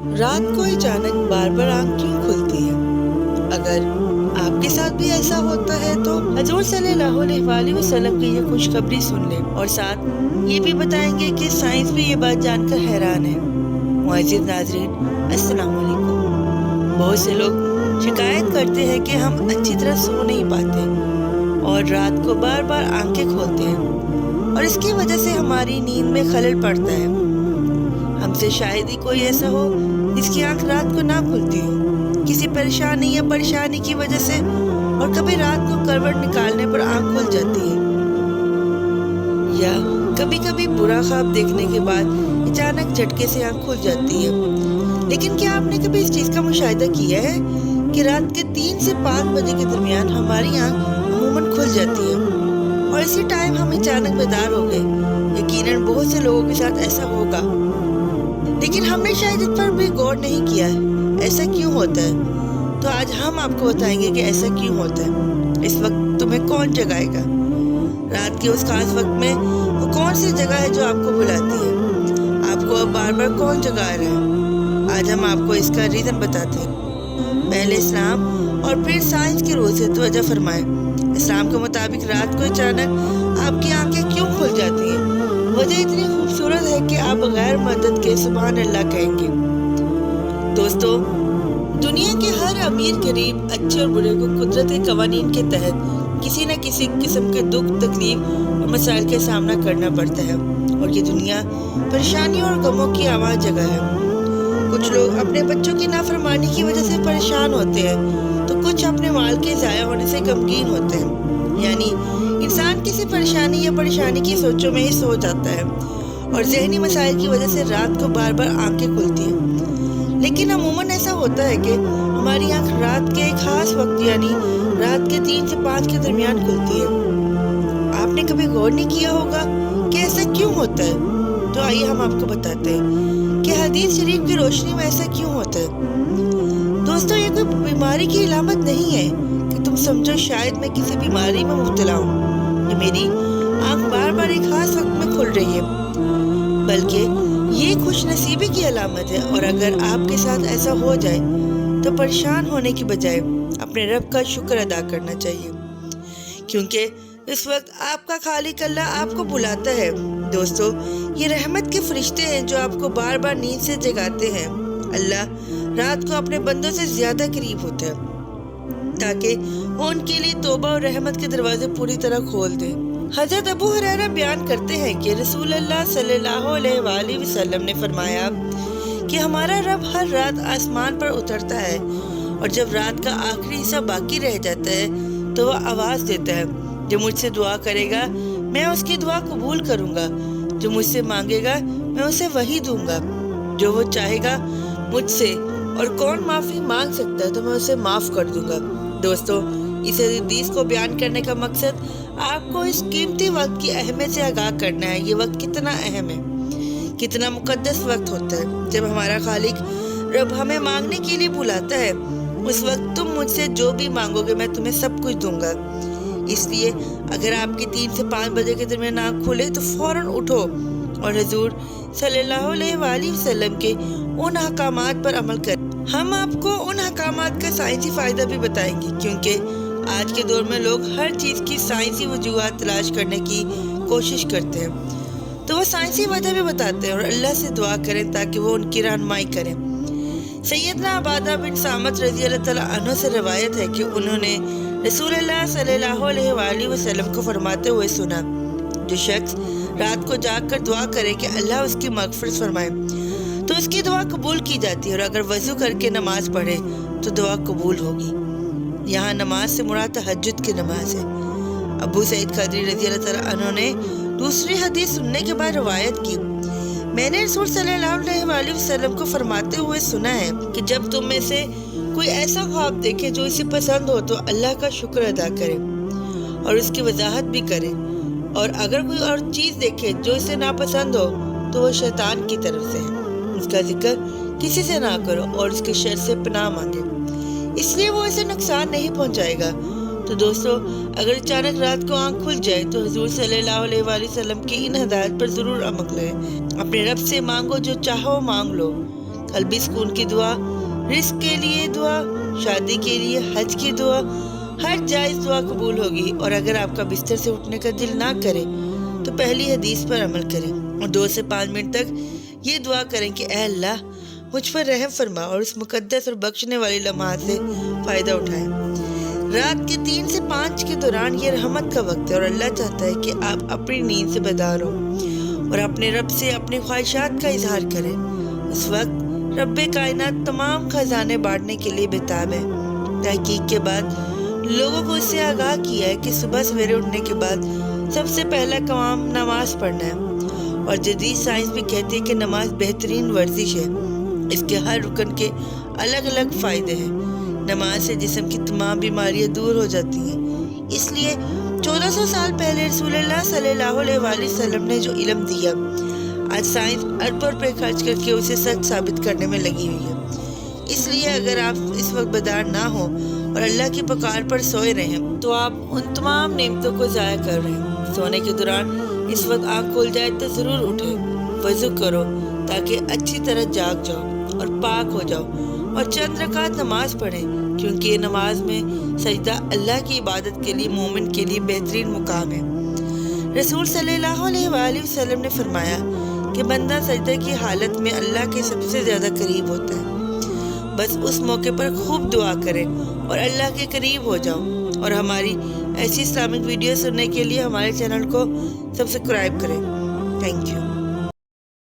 رات کو اچانک بار بار آنکھ کیوں کھلتی ہے؟ اگر آپ کے ساتھ بھی ایسا ہوتا ہے تو حضور صلی اللہ علیہ وسلم کی یہ خوشخبری سن لیں، اور ساتھ یہ بھی بتائیں گے کہ سائنس بھی یہ بات جان کر حیران ہے۔ معزز ناظرین، السلام علیکم۔ بہت سے لوگ شکایت کرتے ہیں کہ ہم اچھی طرح سو نہیں پاتے اور رات کو بار بار آنکھیں کھولتے ہیں، اور اس کی وجہ سے ہماری نیند میں خلل پڑتا ہے۔ ہم سے شاید ہی کوئی ایسا ہو جس کی آنکھ رات کو نہ کھلتی ہو، کسی پریشانی یا پریشانی کی وجہ سے، اور کبھی رات کو کروٹ نکالنے پر آنکھ کھل جاتی ہے، یا کبھی کبھی برا خواب دیکھنے کے بعد اچانک جھٹکے سے آنکھ کھل جاتی ہے۔ لیکن کیا آپ نے کبھی اس چیز کا مشاہدہ کیا ہے کہ رات کے 3 سے 5 بجے کے درمیان ہماری آنکھ عموماً کھل جاتی ہے اور اسی ٹائم ہم اچانک بیدار ہو گئے؟ یقیناً بہت سے لوگوں کے ساتھ ایسا ہوگا، لیکن ہم نے شاید اس پر بھی غور نہیں کیا ہے۔ ایسا کیوں ہوتا ہے؟ تو آج ہم آپ کو بتائیں گے کہ ایسا کیوں ہوتا ہے۔ اس وقت تمہیں کون جگائے گا؟ رات کے اس خاص وقت میں وہ کون سی جگہ ہے جو آپ کو بلاتی ہے؟ آپ کو اب بار بار کون جگا رہا ہے؟ آج ہم آپ کو اس کا ریزن بتاتے ہیں۔ پہلے اسلام اور پھر سائنس کی روح سے توجہ فرمائیں۔ اسلام کے مطابق رات کو اچانک آپ کی آنکھیں کیوں کھل جاتی ہیں؟ وجہ اتنی خوبصورت ہے کہ آپ بغیر مدد کے سبحان اللہ کہیں گے۔ دوستو، دنیا کے ہر امیر غریب، اچھے اور برے کو قدرت کے قوانین کے تحت کسی نہ کسی قسم کے دکھ، تکلیف اور مسائل کا سامنا کرنا پڑتا ہے، اور یہ دنیا پریشانیوں اور غموں کی آواز جگہ ہے۔ کچھ لوگ اپنے بچوں کی نافرمانی کی وجہ سے پریشان ہوتے ہیں، تو کچھ اپنے مال کے ضائع ہونے سے غمگین ہوتے ہیں۔ یعنی انسان کسی پریشانی یا پریشانی کی سوچوں میں ہی سو جاتا ہے، اور ذہنی مسائل کی وجہ سے رات کو بار بار آنکھیں کھلتی ہیں۔ لیکن عموماً ایسا ہوتا ہے کہ ہماری آنکھ رات کے ایک خاص وقت یعنی رات کے 3 سے 5 کے درمیان کھلتی ہے۔ آپ نے کبھی غور نہیں کیا ہوگا کہ ایسا کیوں ہوتا ہے؟ تو آئیے ہم آپ کو بتاتے ہیں کہ حدیث شریف کی روشنی میں ایسا کیوں ہوتا ہے۔ دوستو، یہ کوئی بیماری کی علامت نہیں ہے کہ تم سمجھو شاید میں کسی بیماری میں مبتلا ہوں، کہ میری آنکھ بار بار ایک خاص وقت میں کھل رہی ہے، بلکہ یہ خوش نصیبی کی علامت ہے۔ اور اگر آپ کے ساتھ ایسا ہو جائے تو پریشان ہونے کی بجائے اپنے رب کا شکر ادا کرنا چاہیے، کیونکہ اس وقت آپ کا خالق اللہ آپ کو بلاتا ہے۔ دوستو، یہ رحمت کے فرشتے ہیں جو آپ کو بار بار نیند سے جگاتے ہیں۔ اللہ رات کو اپنے بندوں سے زیادہ قریب ہوتا ہے تاکہ وہ ان کے لیے توبہ اور رحمت کے دروازے پوری طرح کھول دے۔ حضرت ابو ہریرہ بیان کرتے ہیں کہ رسول اللہ صلی اللہ علیہ وآلہ وسلم نے فرمایا کہ ہمارا رب ہر رات آسمان پر اترتا ہے، اور جب رات کا آخری حصہ باقی رہ جاتا ہے تو وہ آواز دیتا ہے، جو مجھ سے دعا کرے گا میں اس کی دعا قبول کروں گا، جو مجھ سے مانگے گا میں اسے وہی دوں گا جو وہ چاہے گا مجھ سے، اور کون معافی مانگ سکتا ہے تو میں اسے معاف کر دوں گا۔ دوستو، اس حدیث کو بیان کرنے کا مقصد آپ کو اس قیمتی وقت کی اہمیت سے آگاہ کرنا ہے۔ یہ وقت کتنا اہم ہے، کتنا مقدس وقت ہوتا ہے۔ جب ہمارا خالق رب ہمیں مانگنے کے لیے بلاتا ہے، اس وقت تم مجھ سے جو بھی مانگو گے میں تمہیں سب کچھ دوں گا۔ اس لیے اگر آپ کی 3 سے 5 بجے کے درمیان آنکھ کھلے تو فوراً اٹھو اور حضور صلی اللہ علیہ وآلہ وسلم کے ان احکامات پر عمل کریں۔ ہم آپ کو ان احکامات کا سائنسی فائدہ بھی بتائیں گے، کیونکہ آج کے دور میں لوگ ہر چیز کی سائنسی وجوہات تلاش کرنے کی کوشش کرتے ہیں، تو وہ سائنسی وجہ بھی بتاتے ہیں، اور اللہ سے دعا کریں تاکہ وہ ان کی رہنمائی کریں۔ سیدنا عبادہ بن صامت رضی اللہ تعالیٰ عنہ سے روایت ہے کہ انہوں نے رسول اللہ صلی اللہ علیہ وآلہ وسلم کو فرماتے ہوئے سنا، جو شخص رات کو جاگ کر دعا کرے کہ اللہ اس کی مغفرت فرمائے تو اس کی دعا قبول کی جاتی ہے، اور اگر وضو کر کے نماز پڑھے تو دعا قبول ہوگی۔ یہاں نماز سے مراد تہجد کی نماز ہے۔ ابو سعید خدری رضی اللہ تعالیٰ عنہ نے دوسری حدیث سننے کے بعد روایت کی، میں نے رسول صلی اللہ علیہ وآلہ وسلم کو فرماتے ہوئے سنا ہے کہ جب تم میں سے کوئی ایسا خواب دیکھے جو اسے پسند ہو تو اللہ کا شکر ادا کرے اور اس کی وضاحت بھی کرے، اور اگر کوئی اور چیز دیکھے جو اسے ناپسند ہو تو وہ شیطان کی طرف سے ہے، اس کا ذکر کسی سے نہ کرو اور اس کے شر سے پناہ مانگے، اس لیے وہ اسے نقصان نہیں پہنچائے گا۔ تو دوستو، اگر اچانک رات کو آنکھ کھل جائے تو حضور صلی اللہ علیہ وآلہ وسلم کی ان ہدایت پر ضرور عمل کریں۔ اپنے رب سے مانگو، جو چاہو مانگ لو، قلبی سکون کی دعا، رزق کے لیے دعا، شادی کے لیے، حج کی دعا، ہر جائز دعا قبول ہوگی۔ اور اگر آپ کا بستر سے اٹھنے کا دل نہ کرے تو پہلی حدیث پر عمل کریں اور 2 سے 5 منٹ تک یہ دعا کریں کہ اے اللہ مجھ پر رحم فرما اور اس مقدس اور بخشنے والی لمحات سے فائدہ اٹھائیں۔ رات کے 3 سے 5 کے دوران یہ رحمت کا وقت ہے اور اللہ چاہتا ہے کہ آپ اپنی نیند سے بیدار ہوں اور اپنے رب سے اپنی خواہشات کا اظہار کریں۔ اس وقت رب کائنات تمام خزانے بانٹنے کے لیے بےتاب ہے۔ تحقیق کے بعد لوگوں کو اس سے آگاہ کیا ہے کہ صبح سویرے اٹھنے کے بعد سب سے پہلا کام نماز پڑھنا ہے، اور جدید سائنس بھی کہتی ہے کہ نماز بہترین ورزش ہے۔ اس کے ہر رکن کے الگ الگ فائدے ہیں۔ نماز سے جسم کی تمام بیماریاں دور ہو جاتی ہیں۔ اس لیے 1400 سال پہلے رسول اللہ صلی اللہ علیہ وآلہ وسلم نے جو علم دیا، آج سائنس اربوں روپے خرچ کر کے اسے سچ ثابت کرنے میں لگی ہوئی ہے۔ اس لیے اگر آپ اس وقت بیدار نہ ہوں اور اللہ کی پکار پر سوئے رہیں تو آپ ان تمام نعمتوں کو ضائع کر رہے ہیں۔ سونے کے دوران اس وقت آنکھ کھل جائے تو ضرور اٹھیں، وضو کرو تاکہ اچھی طرح جاگ جاؤ اور پاک ہو جاؤ، اور چند رکعت نماز پڑھیں، کیونکہ یہ نماز میں سجدہ اللہ کی عبادت کے لیے مومن کے لیے بہترین مقام ہے۔ رسول صلی اللہ علیہ وآلہ وسلم نے فرمایا کہ بندہ سجدہ کی حالت میں اللہ کے سب سے زیادہ قریب ہوتا ہے۔ بس اس موقع پر خوب دعا کریں اور اللہ کے قریب ہو جاؤ۔ اور ہماری ایسی اسلامک ویڈیو سننے کے لیے ہمارے چینل کو سبسکرائب کریں۔ Thank you.